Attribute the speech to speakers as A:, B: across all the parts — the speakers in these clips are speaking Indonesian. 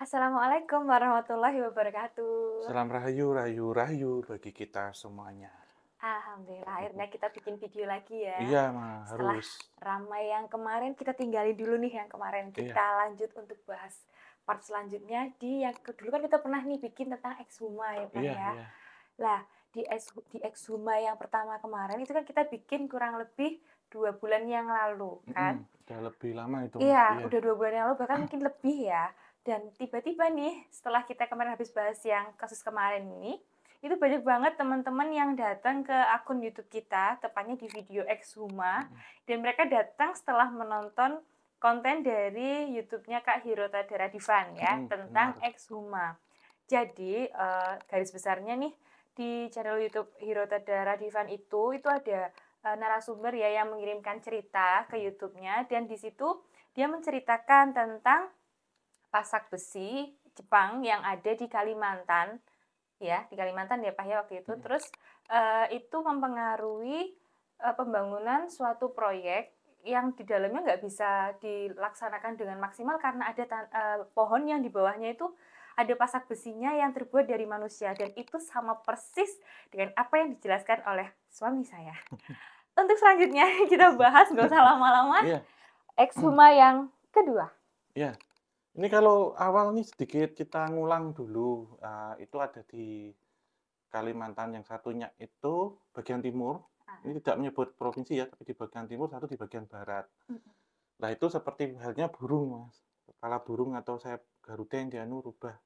A: Assalamualaikum warahmatullahi wabarakatuh.
B: Salam rahayu, rahayu, rahayu bagi kita semuanya.
A: Alhamdulillah akhirnya kita bikin video lagi ya.
B: Iya, mah
A: Setelah
B: harus.
A: ramai yang kemarin kita tinggalin dulu nih yang kemarin.
B: Iya,
A: Kita lanjut untuk bahas part selanjutnya di yang dulu kan kita pernah nih bikin tentang ekshuma ya Bang
B: iya,
A: ya.
B: iya.
A: Lah di ekshuma yang pertama kemarin itu kan kita bikin kurang lebih 2 bulan yang lalu kan.
B: Udah lebih lama itu mah.
A: Iya,
B: Iya,
A: udah 2 bulan yang lalu, bahkan mungkin lebih ya. Dan tiba-tiba nih, setelah kita kemarin habis bahas yang kasus kemarin ini, itu banyak banget teman-teman yang datang ke akun YouTube kita, tepatnya di video Exhuma,
B: Mm-mm.
A: dan mereka datang setelah menonton konten dari YouTube-nya Kak Hirota Daradivan ya, tentang
B: Benar.
A: Exhuma. Jadi, garis besarnya nih, di channel YouTube Hirota Daradivan itu ada narasumber ya yang mengirimkan cerita ke YouTube-nya, dan di situ dia menceritakan tentang pasak besi Jepang yang ada di Kalimantan, ya di Kalimantan ya Pak ya waktu itu.
B: Mm-mm.
A: Terus itu mempengaruhi pembangunan suatu proyek yang di dalamnya nggak bisa dilaksanakan dengan maksimal karena ada pohon yang di bawahnya itu ada pasak besinya yang terbuat dari manusia, dan itu sama persis dengan apa yang dijelaskan oleh suami saya. Untuk selanjutnya kita bahas, nggak usah lama-lama,
B: Iya,
A: ekshuma yang kedua.
B: iya. Ini kalau awal nih sedikit kita ngulang dulu. Itu ada di Kalimantan yang satunya itu bagian timur. Ini tidak menyebut provinsi ya, tapi di bagian timur, satu di bagian barat. Nah, itu seperti halnya burung, Mas. Kepala burung atau sayap Garuda yang dianu rubah.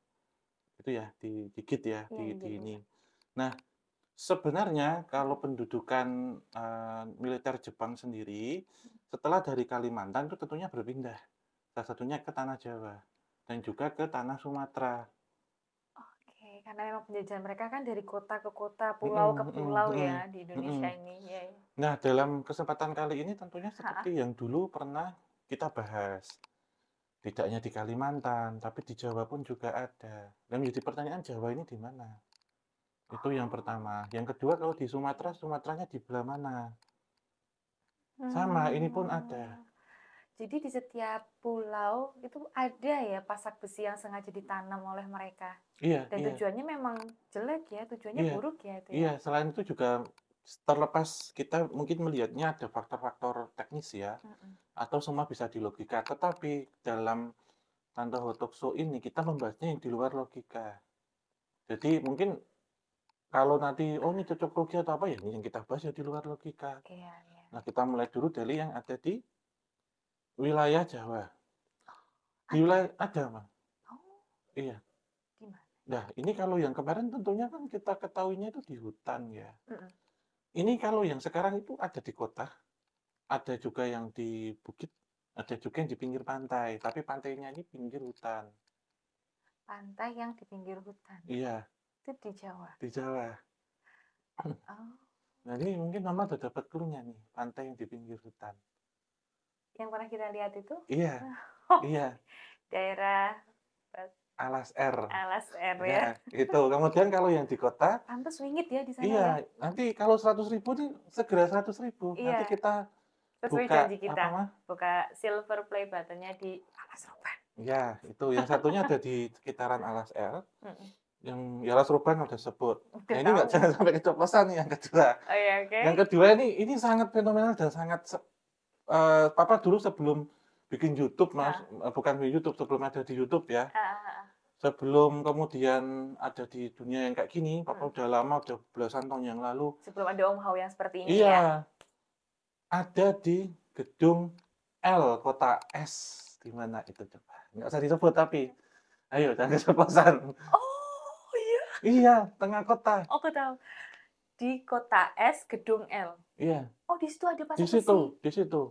B: Itu ya, digigit ya,
A: Iya,
B: di
A: iya,
B: ini.
A: iya.
B: Nah, sebenarnya kalau pendudukan, militer Jepang sendiri, setelah dari Kalimantan itu tentunya berpindah. Salah satunya ke tanah Jawa dan juga ke tanah Sumatera.
A: Oke, karena memang penjajahan mereka kan dari kota ke kota, pulau
B: Mhm,
A: ke
B: mhm,
A: pulau
B: mhm,
A: ya di Indonesia
B: mhm.
A: ini. Ya, ya.
B: Nah, dalam kesempatan kali ini tentunya
A: Ha-ha.
B: seperti yang dulu pernah kita bahas. Tidak hanya di Kalimantan, tapi di Jawa pun juga ada. Dan menjadi pertanyaan, Jawa ini di mana? Itu yang pertama. Yang kedua, kalau di Sumatera, Sumateranya di belah mana? Sama, ini pun ada.
A: Hmm. Jadi di setiap pulau itu ada ya pasak besi yang sengaja ditanam oleh mereka.
B: Iya,
A: Dan
B: iya,
A: tujuannya memang jelek ya, tujuannya
B: iya,
A: buruk ya itu
B: iya.
A: ya.
B: Selain itu juga terlepas kita mungkin melihatnya ada faktor-faktor teknis ya,
A: Mm-mm.
B: atau semua bisa di logika. Tetapi dalam Tante Hotokso ini kita membahasnya yang di luar logika. Jadi mungkin kalau nanti, oh ini cocok logi atau apa ya, ini yang kita bahas ya di luar logika.
A: Iya, iya.
B: Nah, kita mulai dulu dari yang ada di wilayah Jawa. Di
A: Ada.
B: wilayah ada, Bang.
A: Oh,
B: Iya.
A: gimana?
B: Nah, ini kalau yang kemarin tentunya kan kita ketahuinya itu di hutan ya.
A: Mm-mm.
B: Ini kalau yang sekarang itu ada di kota, ada juga yang di bukit, ada juga yang di pinggir pantai, tapi pantainya ini pinggir hutan.
A: Pantai yang di pinggir hutan.
B: Iya,
A: Itu di Jawa.
B: di Jawa.
A: Oh,
B: Nah, ini mungkin Mama udah dapat clue-nya nih, pantai yang di pinggir hutan.
A: yang pernah kita lihat itu
B: Iya,
A: oh,
B: iya,
A: daerah
B: Alas R.
A: Alas R
B: Ya,
A: ya.
B: itu. Kemudian kalau yang di kota,
A: Pantes wingit ya di sana
B: iya,
A: ya.
B: nanti kalau 100.000 nih segera 100.000. Nanti
A: Iya,
B: kita
A: sesuai
B: buka
A: janji
B: apa
A: kita.
B: mah?
A: Buka silver play buttonnya di Alas Roban.
B: Ya, itu. Yang satunya ada di sekitaran Alas R.
A: Mm-mm.
B: Yang ya Alas Roban udah sebut.
A: Udah
B: Nah, ini nggak
A: tahu.
B: jangan sampai keceplosan nih yang kedua.
A: Oh ya, oke.
B: Yang kedua ini sangat fenomenal dan sangat Papa dulu sebelum bikin YouTube, Mas,
A: Ah,
B: bukan di YouTube, sebelum ada di YouTube ya.
A: ah, ah, ah.
B: Sebelum kemudian ada di dunia yang kayak gini, Papa
A: Mm.
B: udah lama, udah belasan tahun yang lalu.
A: Sebelum ada Om Hao yang seperti ini ya.
B: Iya, ada di gedung L, kota S. Di mana itu coba? Nggak usah disebut tapi. Ayo, jangan keceplosan.
A: Oh iya,
B: Iya, tengah kota.
A: aku tahu. Di kota S, Gedung L.
B: Iya,
A: Oh, di situ ada
B: di
A: pasak
B: situ,
A: besi.
B: di situ.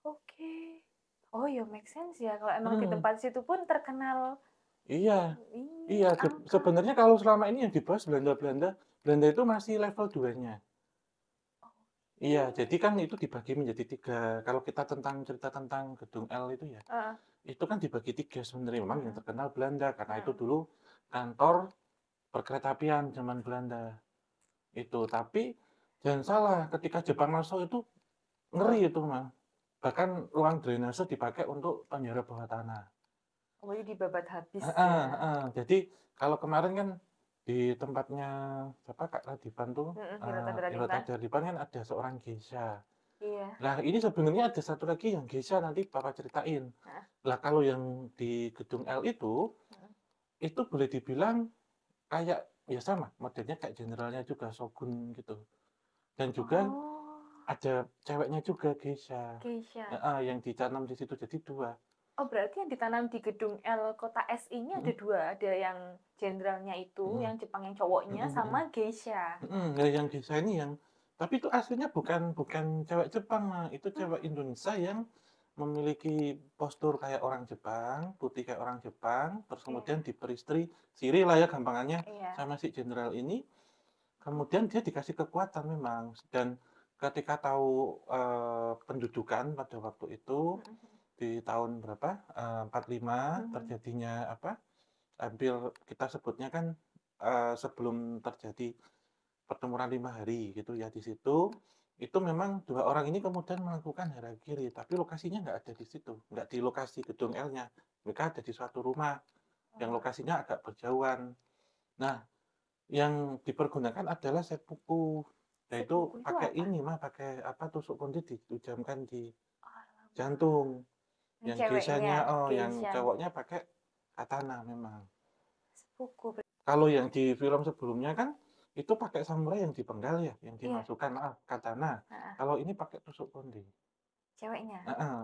A: Oke. Oh ya, make sense ya. Kalau emang di
B: Hmm,
A: tempat situ pun terkenal
B: iya,
A: ini
B: iya.
A: angka.
B: Sebenarnya kalau selama ini yang dibahas Belanda-Belanda, Belanda itu masih level 2-nya. Iya,
A: Oh.
B: jadi kan itu dibagi menjadi tiga. Kalau kita cerita tentang gedung L itu ya,
A: Heeh.
B: itu kan dibagi tiga sebenarnya. Memang yang
A: Mm-mm.
B: terkenal Belanda, karena itu
A: Mm.
B: dulu kantor perkeretaapian zaman Belanda. Itu, tapi jangan salah, ketika Jepang masuk itu ngeri
A: Oh.
B: itu mah. Bahkan ruang drainase dipakai untuk penjara bawah tanah.
A: Oh, jadi dibabat habis
B: Heeh
A: ya?
B: heeh. Jadi kalau kemarin kan di tempatnya siapa, Kak Radipan tuh,
A: Mhm, di Rotan
B: Irota
A: Radipan.
B: Radipan kan ada seorang geisha.
A: Iya,
B: Nah, ini sebenarnya ada satu lagi yang geisha nanti Papa ceritain.
A: heeh,
B: Lah kalau yang di Gedung L
A: mhm.
B: itu boleh dibilang kayak ya sama, modelnya kayak jenderalnya juga, shogun gitu. Dan juga
A: Oh,
B: ada ceweknya juga geisha.
A: geisha.
B: Heeh, yang ditanam di situ, jadi 2.
A: Oh, berarti yang ditanam di gedung L Kota S ini ada
B: Mhm
A: 2, ada yang jenderalnya itu,
B: mhm
A: yang Jepang yang cowoknya,
B: mhm
A: sama
B: mhm.
A: geisha.
B: Ya yang geisha ini yang tapi itu aslinya bukan bukan cewek Jepang, Mah, itu
A: Mmm,
B: cewek Indonesia yang memiliki postur kayak orang Jepang, putih kayak orang Jepang, terus
A: iya,
B: kemudian diperistri siri lah ya gampangannya
A: iya.
B: sama si jenderal ini.
A: Oh,
B: Kemudian dia dikasih kekuatan memang, dan ketika tahu, pendudukan pada waktu itu,
A: mhm mhm,
B: di tahun berapa, 45
A: mhm.
B: terjadinya apa, hampir kita sebutnya kan, sebelum terjadi pertempuran 5 hari gitu ya, di situ, itu memang 2 orang ini kemudian melakukan harakiri, tapi lokasinya nggak ada di situ, nggak di lokasi gedung L-nya. Mereka ada di suatu rumah yang
A: Oh,
B: lokasinya agak berjauhan. Nah, yang dipergunakan adalah seppuku, yaitu
A: seppuku itu
B: pakai
A: apa?
B: ini mah, pakai apa, tusuk konde dihujamkan di
A: Alamak.
B: jantung.
A: Yang
B: Yang
A: ceweknya,
B: geishanya yang
A: geisha,
B: cowoknya pakai katana memang.
A: sepuku
B: Kalau yang di film sebelumnya kan, itu pakai samurai yang dipenggal ya, yang
A: iya,
B: dimasukkan maaf, katana.
A: heeh,
B: Kalau ini pakai tusuk konde.
A: ceweknya?
B: Heeh,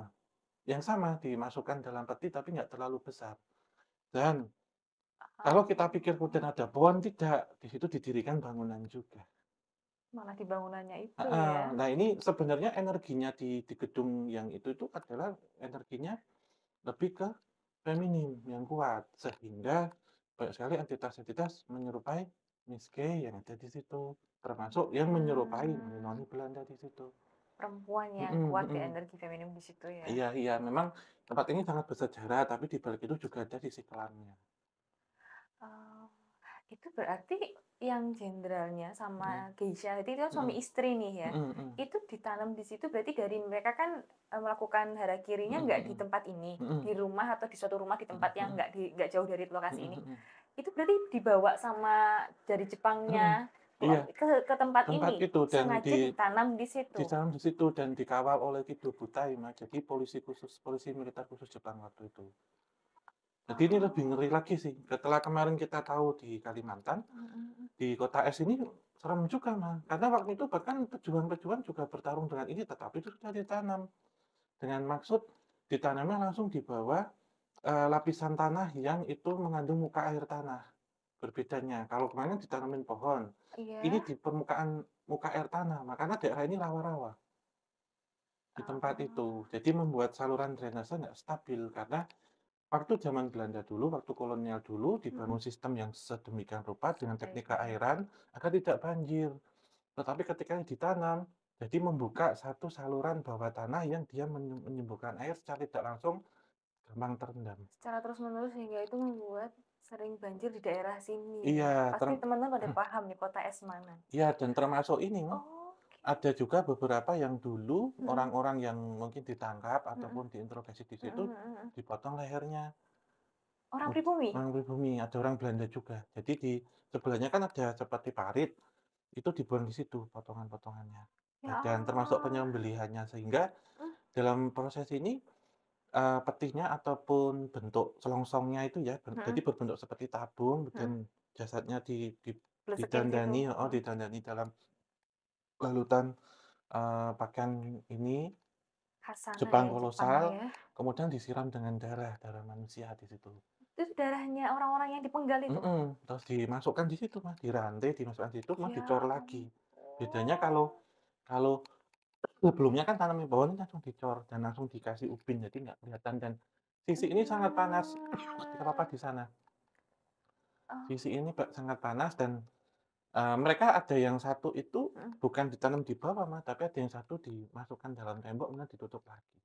B: yang sama dimasukkan dalam peti tapi nggak terlalu besar. Dan kalau kita pikir
A: Oh,
B: kemudian ada pohon, tidak. Di situ didirikan bangunan juga.
A: malah di bangunannya itu
B: Heeh.
A: ya?
B: Nah ini sebenarnya energinya di gedung yang itu adalah energinya lebih ke feminim yang kuat, sehingga banyak sekali entitas-entitas menyerupai Miss K yang ada di situ, termasuk yang menyerupai
A: Mmm,
B: noni Belanda di situ.
A: perempuan yang
B: Mhm
A: kuat ya,
B: mhm.
A: energi feminim di situ ya?
B: Iya iya, memang tempat ini sangat bersejarah, tapi di balik itu juga ada sisi kelamnya.
A: Oh, itu berarti yang jenderalnya
B: Mhm
A: sama geisha itu kan suami
B: mhm
A: istri nih ya?
B: mhm mhm
A: Itu ditanam di situ berarti dari mereka kan, melakukan harakirinya
B: mhm
A: nggak di
B: mhm
A: tempat ini,
B: mhm
A: di rumah atau di suatu rumah di tempat yang
B: mhm
A: nggak jauh dari
B: mhm
A: lokasi ini.
B: mhm
A: Itu berarti dibawa sama dari
B: mhm.
A: Jepangnya
B: Iya,
A: ke tempat
B: tempat
A: ini,
B: itu dan
A: sengaja ditanam di situ?
B: di di situ dan dikawal oleh Kido Butai, Mas, jadi polisi khusus, polisi militer khusus Jepang waktu itu. Jadi ini lebih
A: Oh,
B: ngeri lagi sih, setelah kemarin kita tahu di Kalimantan,
A: mhm mhm.
B: di kota es ini serem juga, Mas, karena waktu itu bahkan pejuang-pejuang juga bertarung dengan ini, tetapi itu sudah ditanam, dengan maksud ditanamnya langsung di bawah, lapisan tanah yang itu mengandung muka air tanah. Berbedanya, kalau kemarin ditanamin pohon, ini
A: Iya?
B: di permukaan muka air tanah, makanya daerah ini rawa-rawa di tempat itu.
A: Oh,
B: Jadi membuat saluran drainase nggak stabil, karena waktu zaman Belanda dulu, waktu kolonial dulu,
A: mhm,
B: dibangun sistem yang sedemikian rupa dengan teknik
A: baik baik.
B: keairan agar tidak banjir. Tetapi ketika ditanam, jadi membuka satu saluran bawah tanah yang dia menyembuhkan air secara tidak langsung, gampang terendam.
A: Secara terus-menerus sehingga itu membuat sering banjir di daerah sini ya.
B: Iya,
A: Pasti teman-teman pada paham nih kota es mana.
B: iya, dan termasuk ini,
A: Oke.
B: ada juga beberapa yang dulu
A: Mhm,
B: orang-orang yang mungkin ditangkap
A: mhm,
B: ataupun diinterogasi di
A: mhm
B: situ,
A: mhm mhm.
B: dipotong lehernya.
A: Orang pribumi?
B: Orang pribumi, ada orang Belanda juga. Jadi di sebelahnya kan ada seperti parit, itu dibuang di situ potongan-potongannya.
A: Ya
B: Dan termasuk
A: Allah.
B: penyembelihannya, sehingga
A: Mmm,
B: dalam proses ini, petinya ataupun bentuk selongsongnya itu ya, jadi
A: mhm,
B: berbentuk seperti tabung, dan
A: mhm.
B: jasadnya
A: Blesekin situ,
B: didandani,
A: heeh.
B: didandani dalam larutan, pakaian ini,
A: Khasana
B: Jepang
A: ya Jepang
B: kolosal,
A: ya.
B: kemudian disiram dengan darah, darah manusia di situ.
A: Itu darahnya orang-orang yang dipenggal itu?
B: Terus dimasukkan di situ, Mas, dirantai, dimasukkan di situ, Mas,
A: Ya
B: dicor lagi. Bedanya kalau
A: ampun.
B: kalau sebelumnya kan tanam pohon langsung dicor dan langsung dikasih ubin, jadi nggak kelihatan, dan sisi ini sangat panas ketika Papa
A: Mmm,
B: di sana. Sisi ini
A: oh,
B: sangat panas, dan, mereka ada yang satu itu
A: mhm.
B: bukan ditanam di bawah, Mas, tapi ada yang satu dimasukkan dalam tembok kemudian ditutup lagi.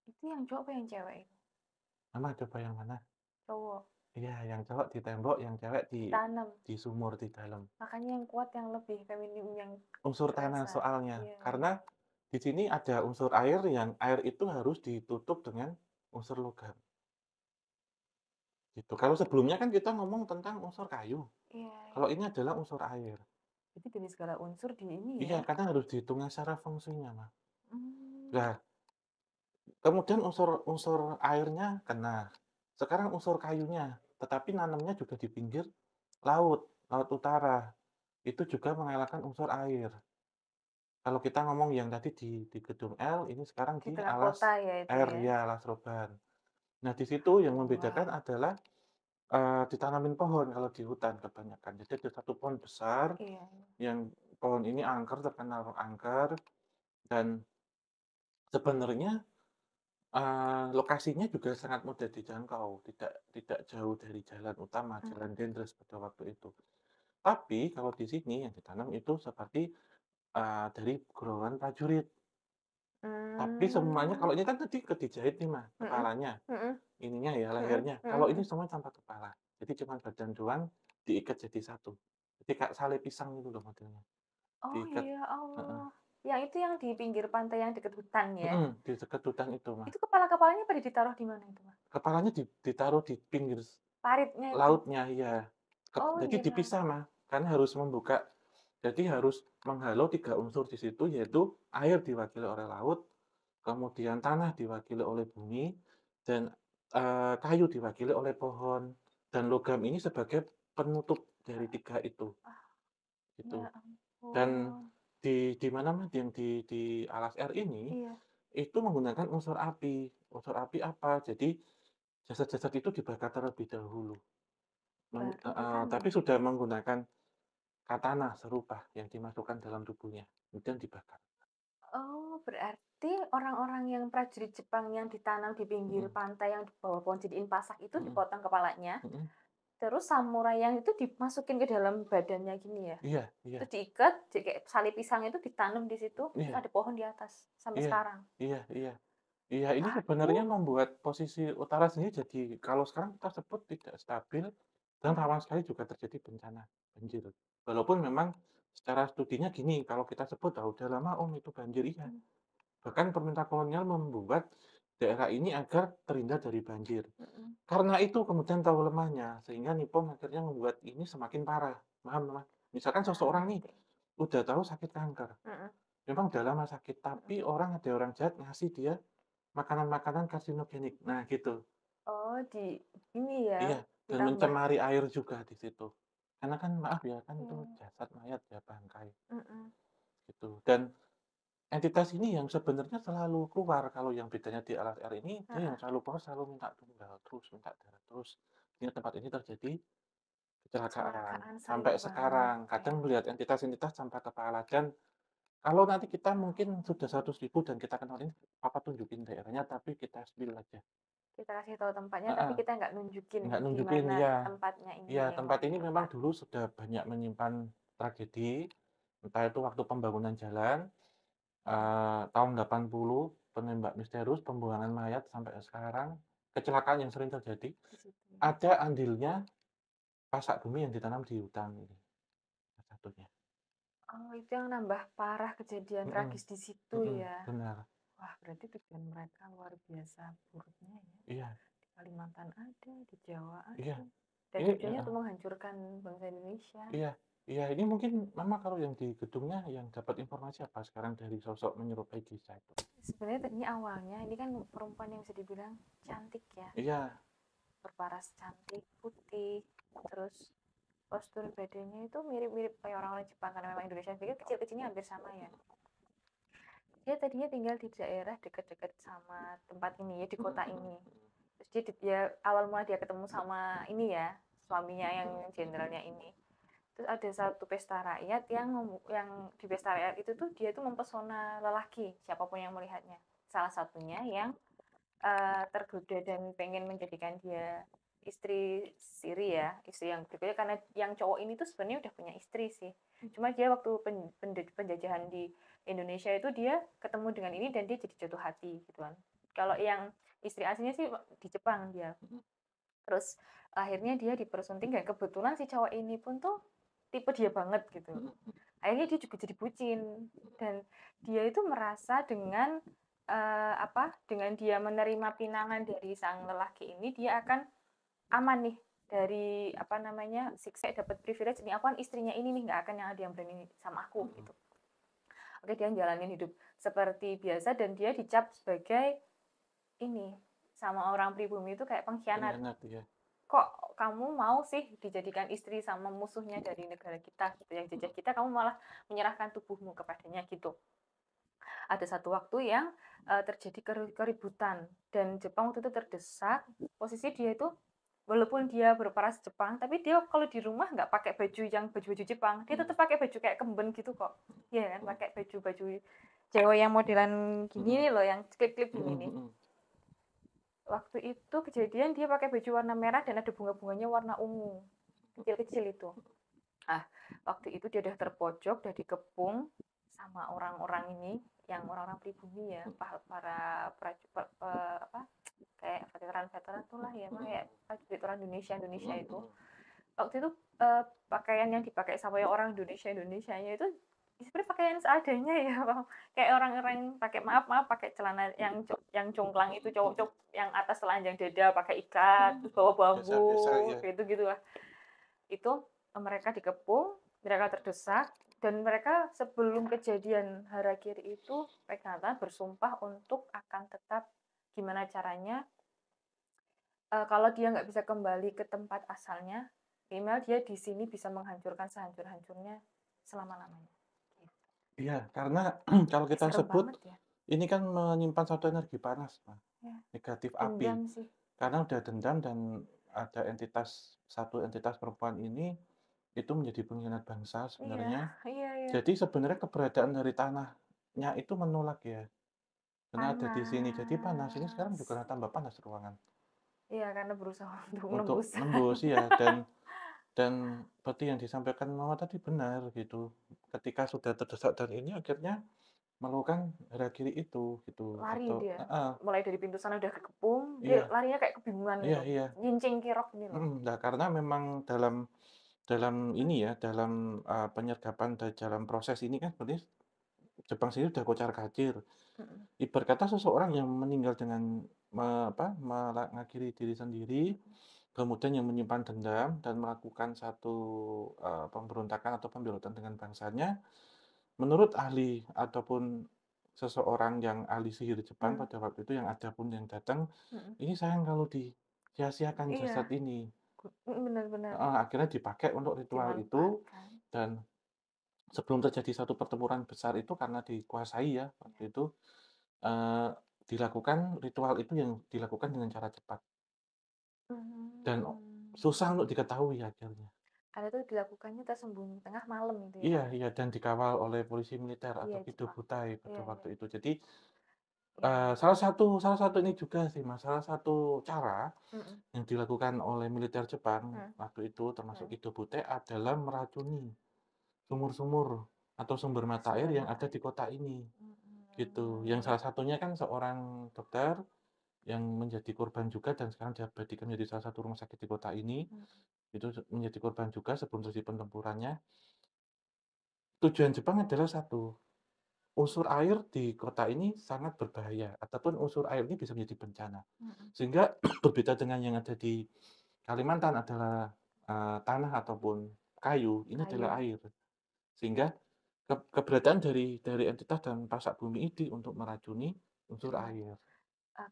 A: Itu yang cowok apa yang cewek itu?
B: Mama coba yang mana?
A: Cowok,
B: Iya, yang cowok di tembok, yang cewek
A: ditanam.
B: di sumur di dalam.
A: Makanya yang kuat yang lebih feminim yang
B: Unsur tanah
A: berasa.
B: soalnya,
A: Iya
B: karena
A: iya.
B: di sini ada unsur air yang air itu harus ditutup dengan unsur logam. gitu. Kalau sebelumnya kan kita ngomong tentang unsur kayu,
A: Iya,
B: kalau ini adalah unsur air.
A: jadi dari segala unsur di ini
B: Iya,
A: ya.
B: karena harus dihitungnya secara fungsinya, Mas.
A: Mmm,
B: Nah, kemudian unsur airnya kena. Sekarang unsur kayunya, tetapi nanamnya juga di pinggir laut, laut utara. Itu juga mengalahkan unsur air. Kalau kita ngomong yang tadi di Gedung L, ini sekarang
A: di
B: di
A: tengah
B: Alas
A: kota ya itu
B: R,
A: ya?
B: ya Alas Roban. Nah, di situ yang membedakan
A: Wah,
B: adalah ditanamin pohon kalau di hutan kebanyakan. Jadi ada satu pohon besar
A: iya.
B: yang pohon ini angker, terkenal angker, dan sebenarnya lokasinya juga sangat mudah dijangkau, tidak tidak jauh dari jalan utama, jalan
A: Mhm.
B: Dendres pada waktu itu. Tapi kalau di sini yang ditanam itu seperti dari golongan prajurit. Tapi semuanya
A: Mmm,
B: kalau ini kan tadi dijahit nih Mas,
A: mhm,
B: kepalanya,
A: mhm,
B: ininya ya,
A: mhm,
B: lehernya.
A: mhm,
B: Kalau ini
A: mhm.
B: semua tanpa kepala. Jadi cuma badan doang diikat jadi satu. Jadi kayak sale pisang itu loh modelnya,
A: Oh
B: diikat
A: ya
B: heeh,
A: Allah, yang itu yang di pinggir pantai yang deket hutan ya?
B: di dekat hutan itu Mas.
A: Itu kepala-kepalanya pada ditaruh di mana itu, Mas?
B: Kepalanya ditaruh di pinggir
A: Paritnya itu?
B: lautnya, iya.
A: Oh
B: Jadi
A: iya.
B: dipisah Mas, karena harus membuka jadi harus menghalau 3 unsur di situ, yaitu air diwakili oleh laut, kemudian tanah diwakili oleh bumi, dan, kayu diwakili oleh pohon, dan logam ini sebagai penutup dari 3 itu,
A: Ah,
B: gitu.
A: ya
B: Dan
A: ampun.
B: di mana Mas, yang di Alas R ini,
A: Iya,
B: itu menggunakan unsur api. Unsur api apa? Jadi jasad-jasad itu dibakar terlebih dahulu,
A: baru ditanam?
B: tapi sudah menggunakan katana serupa yang dimasukkan dalam tubuhnya, kemudian dibakar.
A: Oh, berarti orang-orang yang prajurit Jepang yang ditanam di pinggir
B: Mhm,
A: pantai yang di bawah pohon jadiin pasak itu
B: mhm,
A: dipotong kepalanya,
B: mhm.
A: terus samurai yang itu dimasukin ke dalam badannya gini ya?
B: Iya, iya,
A: Terus diikat, jadi kayak sali pisang itu ditanam di situ, terus
B: iya,
A: ada pohon di atas sampai
B: iya,
A: sekarang.
B: iya, iya. Iya, ini
A: Waduh,
B: sebenarnya membuat posisi utara sendiri jadi kalau sekarang kita sebut tidak stabil dan
A: iya,
B: rawan sekali juga terjadi bencana banjir. Walaupun memang secara studinya gini, kalau kita sebut, "Ah, udah lama Om itu banjir," iya.
A: mmm,
B: Bahkan pemerintah kolonial membuat daerah ini agar terhindar dari banjir.
A: mhm.
B: Karena itu kemudian tahu lemahnya, sehingga Nippon akhirnya membuat ini semakin parah. Paham, Mas? Misalkan
A: Ah,
B: seseorang nih
A: ngerti.
B: udah tahu sakit kanker,
A: Mhm,
B: memang udah lama sakit, tapi
A: mhm.
B: ada orang jahat ngasih dia makanan-makanan karsinogenik. Nah, gitu.
A: Oh, ini ya,
B: Iya, dan
A: ditambah
B: mencemari air juga di situ. Karena kan maaf ya, kan itu
A: oh,
B: jasad mayat ya, bangkai,
A: mhm,
B: gitu. Dan entitas ini yang sebenarnya selalu keluar, kalau yang bedanya di LSR ini, dia yang
A: heeh,
B: selalu keluar selalu minta tunggal terus, minta darah terus. Sehingga tempat ini terjadi kecelakaan.
A: kecelakaan sering
B: Sampai
A: banget
B: sekarang,
A: ya.
B: kadang melihat entitas-entitas tanpa kepala. Dan kalau nanti kita mungkin sudah 100.000 dan kita kenal ini, papa tunjukin daerahnya, tapi kita spill aja.
A: Kita kasih tahu tempatnya, tapi
B: Heeh.
A: kita nggak nunjukin
B: Nggak
A: di
B: nunjukin,
A: mana
B: iya.
A: tempatnya
B: Iya,
A: ini yang
B: tempat ini memang
A: tepat.
B: dulu sudah banyak menyimpan tragedi, entah itu waktu pembangunan jalan,
A: Mhm,
B: tahun 80, penembak misterius, pembuangan mayat sampai sekarang, kecelakaan yang sering terjadi,
A: di situ ya.
B: ada andilnya pasak bumi yang ditanam di hutan ini, salah satunya.
A: Oh, itu yang nambah parah kejadian
B: Mhm,
A: tragis di situ
B: mhm,
A: ya.
B: benar.
A: Wah, berarti tujuan mereka luar biasa buruknya ya.
B: Iya,
A: Di Kalimantan ada, di Jawa
B: iya.
A: ada. Dan
B: Ini
A: tujuannya
B: heeh,
A: untuk menghancurkan bangsa Indonesia.
B: iya, iya, ini mungkin Mama kalau yang di gedungnya yang dapat informasi apa sekarang dari sosok menyerupai Gisa itu?
A: Sebenarnya ini awalnya, ini kan perempuan yang bisa dibilang cantik ya.
B: Iya,
A: Berparas cantik, putih, terus postur badannya itu mirip-mirip kayak orang-orang Jepang karena memang Indonesia pikir kecil-kecilnya hampir sama ya. Dia tadinya tinggal di daerah dekat-dekat sama tempat ini ya, di
B: mhm,
A: kota
B: mhm,
A: ini. Terus dia awal mula dia ketemu sama ini ya, suaminya yang
B: mhm,
A: jenderalnya ini. Terus ada satu pesta rakyat yang di pesta rakyat itu tuh dia tuh mempesona lelaki siapapun yang melihatnya. Salah satunya yang tergoda dan pengen menjadikan dia istri siri ya, istri yang berikutnya karena yang cowok ini tuh sebenarnya udah punya istri sih. Cuma dia waktu penjajahan di Indonesia itu dia ketemu dengan ini dan dia jadi jatuh hati gitu kan. Kalau yang istri aslinya sih di Jepang dia.
B: mhm,
A: Terus akhirnya dia dipersunting dan kebetulan si cowok ini pun tuh tipe dia banget gitu.
B: mhm,
A: Akhirnya dia juga jadi bucin dan dia itu merasa dengan dengan dia menerima pinangan dari sang lelaki ini dia akan aman nih dari apa namanya siksa dapat privilege ini, aku kan istrinya ini nih, nggak akan yang ada yang berani sama aku gitu. Oke, dia jalanin hidup seperti biasa dan dia dicap sebagai ini sama orang pribumi itu kayak pengkhianat.
B: Ya.
A: Kok kamu mau sih dijadikan istri sama musuhnya dari negara kita gitu, yang jajah kita, kamu malah menyerahkan tubuhmu kepadanya gitu. Ada satu waktu yang terjadi keributan dan Jepang waktu itu terdesak. Posisi dia itu walaupun dia berparas Jepang, tapi dia kalau di rumah nggak pakai baju Jepang, dia tetap pakai baju kayak kemben gitu kok. Iya kan, pakai baju cewek yang modelan gini nih loh, yang klip-klip gini nih. Waktu itu kejadian dia pakai baju warna merah dan ada bunga-bunganya warna ungu, kecil-kecil itu. Waktu itu dia udah terpojok, udah dikepung sama orang-orang ini, yang orang-orang pribumi ya, para kayak veteran-veteran tuh lah ya, kayak prajurit orang Indonesia itu. Waktu itu pakaian yang dipakai sama orang Indonesianya itu sebenarnya pakaian seadanya ya, kayak orang-orang pakai pakai celana yang congklang itu, cowok yang atas telanjang dada pakai ikat, bawa bambu, gitu gitulah. Itu mereka dikepung, mereka terdesak, dan mereka sebelum kejadian harakiri itu pegangan bersumpah untuk akan tetap gimana caranya kalau dia nggak bisa kembali ke tempat asalnya, minimal dia di sini bisa menghancurkan sehancur-hancurnya selama-lamanya.
B: Iya, karena kalau kita
A: Serem
B: sebut
A: banget ya.
B: ini kan menyimpan satu energi panas,
A: Ya.
B: negatif
A: Dendam
B: api.
A: sih.
B: Karena udah dendam dan ada satu entitas perempuan ini itu menjadi pengkhianat bangsa
A: Iya,
B: sebenarnya.
A: iya, iya.
B: Jadi sebenarnya keberadaan dari tanahnya itu menolak ya. Karena ada di sini, jadi panas. Ini sekarang
A: Panas.
B: juga tambah panas ruangan.
A: Iya, karena berusaha untuk
B: Untuk
A: menembus.
B: nembus ya, dan seperti yang disampaikan Mama tadi benar gitu. Ketika sudah terdesak dan ini akhirnya melakukan harakiri itu gitu
A: Lari
B: atau
A: dia. Mulai dari pintu sana udah kekepung, dia
B: iya,
A: larinya kayak kebingungan
B: iya,
A: gitu.
B: iya.
A: Nyincing kirok ini loh.
B: Nah, karena memang dalam dalam ini ya, dalam penyergapan dalam proses ini kan sebenarnya Jepang sendiri udah kocar-kacir. Ibarat kata seseorang yang meninggal dengan mengakhiri diri sendiri, kemudian yang menyimpan dendam dan melakukan satu pemberontakan atau pemberontakan dengan bangsanya, menurut ahli ataupun seseorang yang ahli sihir Jepang pada waktu itu yang ada pun yang datang, ini sayang kalau disia-siakan jasad
A: Iya,
B: ini.
A: benar-benar
B: Akhirnya dipakai untuk ritual itu
A: dimanfaatkan.
B: dan sebelum terjadi satu pertempuran besar itu karena dikuasai ya waktu itu eee, dilakukan ritual itu yang dilakukan dengan cara cepat dan susah untuk diketahui akhirnya.
A: Karena itu dilakukannya tersembunyi tengah malam itu ya,
B: Iya,
A: Kak, ya?
B: iya, dan dikawal oleh polisi militer atau
A: Iya,
B: Kido
A: Jepang.
B: Butai pada
A: Iya, iya.
B: waktu itu. Jadi,
A: Iya, iya.
B: salah satu ini juga sih, Mas, salah satu cara
A: Mhm.
B: yang dilakukan oleh militer Jepang
A: Mhm.
B: waktu itu termasuk
A: Mhm.
B: Kido Butai adalah meracuni sumur-sumur atau sumber mata air
A: Sumber
B: yang
A: mata
B: ada di
A: air.
B: kota ini, gitu. Yang
A: Mhm.
B: salah satunya kan seorang dokter yang menjadi korban juga dan sekarang diabadikan menjadi salah satu rumah sakit di kota ini,
A: Mhm.
B: itu menjadi korban juga sebelum terjadi pertempurannya. Tujuan Jepang adalah satu, unsur air di kota ini sangat berbahaya ataupun unsur air ini bisa menjadi bencana.
A: Mhm.
B: Sehingga berbeda dengan yang ada di Kalimantan adalah, tanah ataupun kayu, ini
A: Kayu.
B: adalah air. Sehingga keberadaan dari entitas dan pasak bumi ini untuk meracuni unsur
A: Mhm.
B: air.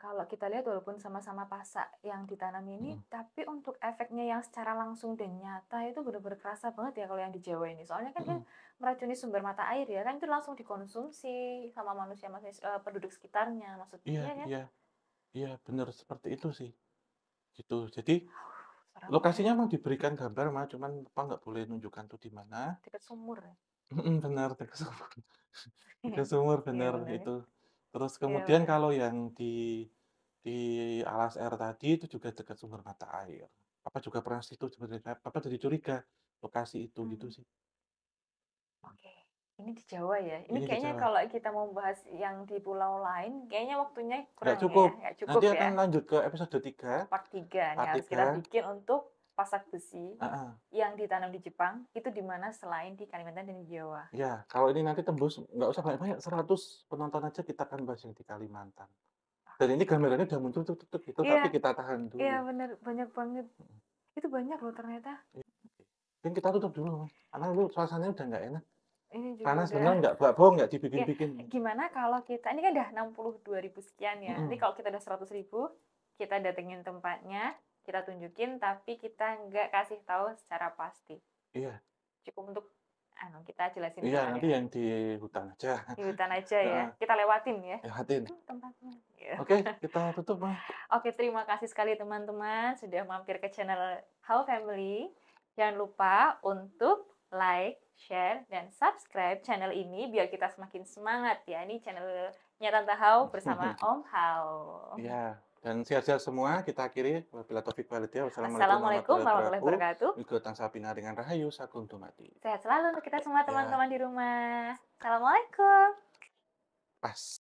A: Kalau kita lihat walaupun sama-sama pasak yang ditanam ini,
B: Mhm,
A: tapi untuk efeknya yang secara langsung dan nyata itu benar-benar kerasa banget ya kalau yang di Jawa ini. Soalnya kan dia
B: mhm.
A: meracuni sumber mata air ya, kan itu langsung dikonsumsi sama manusia-manusia penduduk sekitarnya maksudnya,
B: Iya,
A: iya kan?
B: iya, iya, benar seperti itu sih, gitu. Jadi
A: Serem ya,
B: lokasinya memang diberikan gambar mah, cuman Papa nggak boleh nunjukkan tuh di mana.
A: dekat sumur ya.
B: Bener, dekat sumur. Dekat sumur,
A: Iya
B: bener,
A: benar ya.
B: itu. Terus
A: Iya
B: kemudian
A: benar.
B: kalau yang di alas air tadi, itu juga dekat sumber mata air. Papa juga pernah situ sebenarnya, Papa jadi curiga lokasi itu, gitu
A: Hmm.
B: sih.
A: Oke, ini di Jawa ya. Ini
B: Ini di
A: kayaknya
B: Jawa.
A: kalau kita mau bahas yang di pulau lain, kayaknya waktunya
B: Nggak
A: kurang
B: cukup.
A: ya, nggak cukup
B: Nanti
A: ya.
B: akan lanjut ke episode 3,
A: Part 3 nih
B: part
A: harus kita
B: 3.
A: bikin untuk pasak besi
B: Heeh.
A: yang ditanam di Jepang, itu di mana selain di Kalimantan dan di Jawa.
B: Ya, kalau ini nanti tembus, nggak usah banyak-banyak, 100 penonton aja kita akan bahas yang di Kalimantan. Dan ini gambarannya udah muncul tuk tuk tuk gitu,
A: Iya,
B: tapi kita tahan
A: iya
B: dulu.
A: bener, banyak banget.
B: Mhm.
A: Itu banyak loh ternyata.
B: Dan kita tutup dulu, Mas, karena lu suasananya udah nggak enak.
A: Ini juga
B: Panas
A: udah
B: beneran nggak, Mbak, bohong nggak
A: ya
B: dibikin-bikin.
A: gimana kalau kita ini kan udah 62.000 sekian ya. Nanti
B: Mhm.
A: kalau kita udah 100.000, kita datengin tempatnya, kita tunjukin, tapi kita nggak kasih tahu secara pasti.
B: Iya.
A: Cukup untuk kita jelasin
B: Iya, nanti
A: tempatnya.
B: yang di hutan aja.
A: Di hutan aja ya.
B: Heeh,
A: Kita lewatin ya.
B: lihatin.
A: Itu tempatnya. Gitu.
B: Oke, kita tutup, Mas.
A: Oke, terima kasih sekali teman-teman sudah mampir ke channel How Family. Jangan lupa untuk like, share, dan subscribe channel ini biar kita semakin semangat ya. Ini channelnya Tante How bersama Om How.
B: Iya, dan sehat-sehat semua. Kita akhiri. Wabillahi taufiq wal hidayah. Wassalamualaikum
A: Assalamualaikum
B: warahmatullahi
A: warahmatullahi
B: wabarakatuh.
A: wabarakatuh.
B: Wiku tansah bina dengan rahayu sakuntum mati.
A: Sehat selalu untuk kita semua
B: Ya,
A: teman-teman di rumah. Assalamualaikum.
B: pas.